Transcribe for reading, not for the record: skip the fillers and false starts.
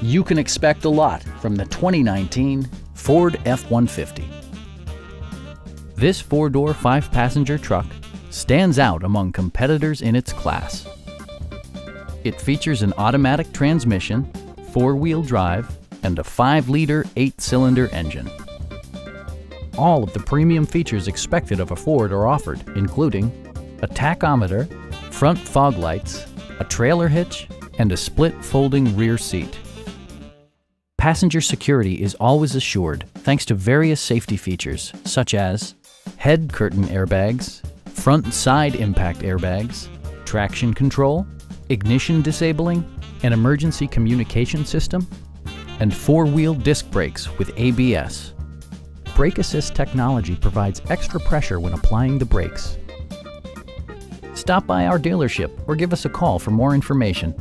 You can expect a lot from the 2019 Ford F-150. This four-door, five-passenger truck stands out among competitors in its class. It features an automatic transmission, four-wheel drive, and a 5-liter, 8-cylinder engine. All of the premium features expected of a Ford are offered, including a tachometer, front fog lights, a trailer hitch, and a split folding rear seat. Passenger security is always assured thanks to various safety features such as head curtain airbags, front and side impact airbags, traction control, ignition disabling, an emergency communication system, and four-wheel disc brakes with ABS. Brake assist technology provides extra pressure when applying the brakes. Stop by our dealership or give us a call for more information.